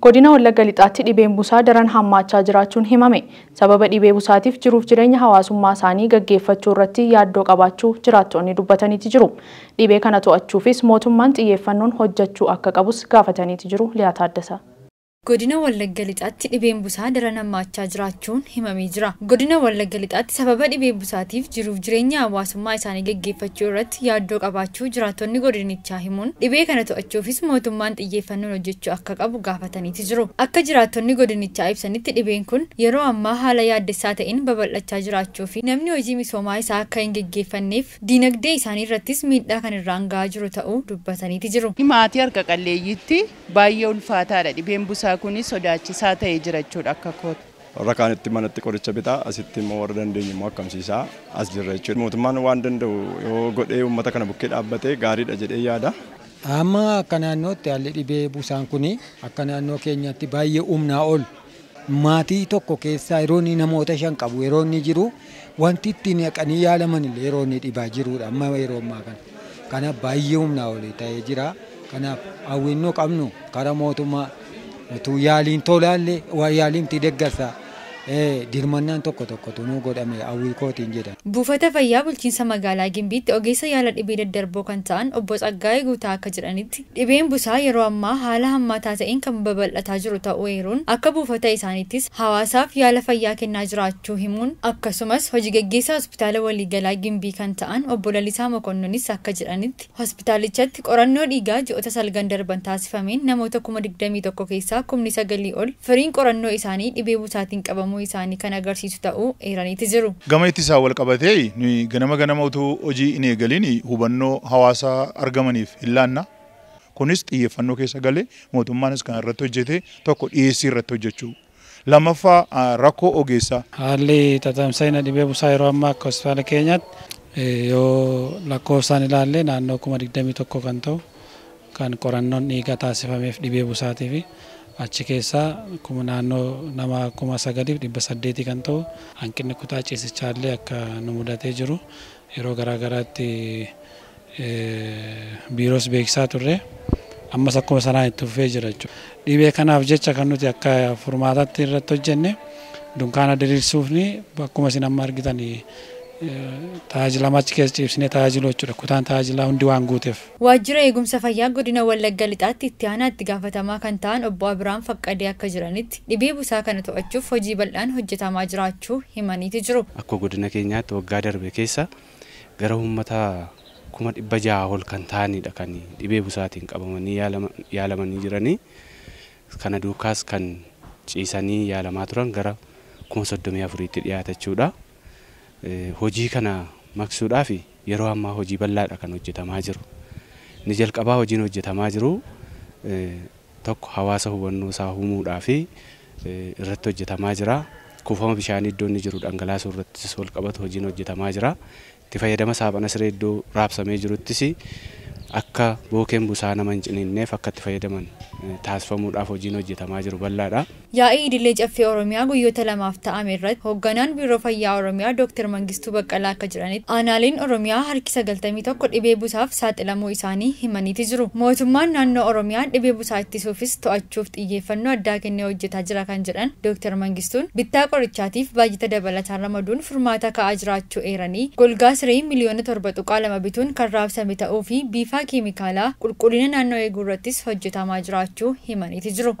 Godina Wallagga Lixaatti dhibeen busaa daran hammaachaa jiraachuun himame. Sababa dhibee busaatiif jiruuf jireenya hawaasummaa isaanii gaggeeffachuu irratti yaaddoo qabaachuu jiraattonni dubbataniiti jiru. Dhibee kana to'achuufis mootummaan xiyyeeffannoon hojjechuu akka qabus gaafataniiti jiru. Liyaa Taaddasa. Godina Wallagga Lixaatti dhibeen busaa daran hammaachaa jiraachuun himamee jira. Godina Wallagga Lixaatti sababa dhibee busaatiif jiruuf jireenya hawaasummaa isaanii gaggeeffachuu irratti yaaddoo qabaachuu jiraattonni godinichaa himuun dhibee kana to'achuufis mootummaan xiyyeeffannoon hojjechuu akka qabu gaafataniiti jiru. Akka jiraattonni godinichaa ibsanitti dhibeen kun yeroo ammaa haala yaaddessaa ta'een babal'achaa jiraachuu fi namni hojii misoomaa isaa akka hin gaggeeffanneef diinagdee isaanii irrattis miidhaa kan irraan gahaa jiru ta'uu dubbataniiti jiru. Maatii harka qalleeyyiitti baay'ee ulfaataadha dhibeen busaa kunis sodaachisaa ta'ee jira jechuudha akka kooti. Warra kaanitti manatti qoricha bitaa asitti immoo warra dandeenye immoo akkamsiisaa as jirra jechuudha. Mootummaan waan danda'u yoo godhee uummata kana bukkee dhaabbatee gaariidha jedhee yaada. Amma akka naannootti haalli dhibee busaan kuni akka naannoo keenyatti baay'ee humnaa ol maatii tokko keessaa yeroo inni namoota 5 qabu yeroo inni jiru wanti ittiin haqanii yaalaman illee yeroo inni dhibaa jirudha amma yeroo ammaa kana. Kanaaf baay'ee humnaa ol ta'ee jira. Kanaaf hawwinnoo qabnu karaa mootummaa tu yaaliin tolaalle yaaliimti deeggarsa dirmannaan tokko tunuu godhame hawwii kootiin jedha. Buufata fayyaa bulchiinsa magaalaa Gimbiitti ogeessa yaala dhibee daddarboo kan ta'an obbo Tsaggaayee Guutaa akka jedhanitti dhibeen busaa yeroo ammaa haala hammaataa ta'een kan babal'ataa jiru ta'uu eeruun akka buufata isaaniittis hawaasaaf yaala fayyaa kennaa jiraachuu himuun akkasumas hojii gaggeessaa hospitaala waliigalaa Gimbii kan ta'an obbo Lalisaa Mokonnonis akka jedhanitti hospitaalichatti qorannoo dhiigaa ji'oota salgan darban taasifameen namoota 21,000 keessaa 9,000 ol firiin qorannoo isaanii dhibee busaatiin qabamu isaanii kan agarsiisu ta'uu eeraniiti jiru. Gama ittisaa wal qabatee nuyi ganama utuu hojii hin eegaliin hubannoo hawaasaa argamaniif ilaanna. Kunis xiyyeeffannoo keessa galee mootummaanis kan irratti hojjete tokko dhiyeessii irratti hojjechuu. Lammaffaa rakkoo ogeessaa. Haalli tatamsa'ina dhibee busaa yeroo ammaa akka hospitaala keenyaatti yoo lakkoofsaan ilaalle naannoo 21,000 kan ta'u kan qorannoon dhiigaa taasifameef dhibee busaatiif achi keessaa naannoo nama 9,800 kan ta'u hanqinni kutaa ciisichaallee akka nu mudatee jiru yeroo garaagaraatti biiroos beeksisaa turre ammas akkuma sanaan itti fufee jira jechuudha. Dhibee kanaaf jecha kan nuti akka furmaataatti irratti hojjenne dunkaana diriirsuufni akkuma isin amma argitan tajaajila achi keessa ciibsinee tajaajilu jechuudha. Kutaan tajaajilaa hundi waan guuteef. Waajjira eegumsa fayyaa godina Wallagga Lixaatti itti aanaa itti gaafatamaa kan ta'an obbo Abiraam Faqqadee akka jiranitti dhibee busaa kana to'achuuf hojii bal'aan hojjetamaa jiraachuu himaniiti jiru. Akka godina keenyaatti waggaa darbe keessa gara uummata 600 ol kan ta'anidha kan dhibee busaatiin qabamanii yaalamanii jiranii. Kana duukaas kan ciisanii yaalamaa turan gara 34,000tti dhiyaata jechuudha. Hojii kana maqsuudhaaf yeroo ammaa hojii bal'aadha kan hojjetamaa jiru. Ni jalqabaa hojiin hojjetamaa jiru tokko hawaasa hubannoo isaa uumuudhaaf irratti hojjetamaa jira. Kuufama bishaanii iddoo inni jiru dhangalaasuu irrattis wal qabatu hojiin hojjetamaa jira. Itti fayyadama saaphana siree iddoo raabsamee jiruttis akka bookeen busaa nama hin ciniinneef akka itti fayyadaman taasifamuudhaaf hojiin hojjetamaa jiru bal'aadha. Yaa'ii idilee caffee Oromiyaa guyyoota 2 ta'ame irratti hoogganaan biiroo fayyaa Oromiyaa Dr. Mangistuu Baqqalaa akka jiranitti aanaaleen Oromiyaa harki 91 dhibee busaaf saaxilamuu isaanii himaniiti jiru. Mootummaan naannoo Oromiyaa dhibee busaa ittisuufis to'achuuf xiyyeeffannoo addaa kennee hojjetaa jira kan jedhan Dr. Mangistuun bittaa qorichaatiif baajata dabalataan ramaduun furmaata ka'aa jiraachuu eeranii golgaa siree miliyoona 7.2 bituun kan raabsame ta'uu fi biifaa keemikaalaa qulqullina naannoo eeguu irrattis hojjetamaa jiraachuu himaniiti jiru.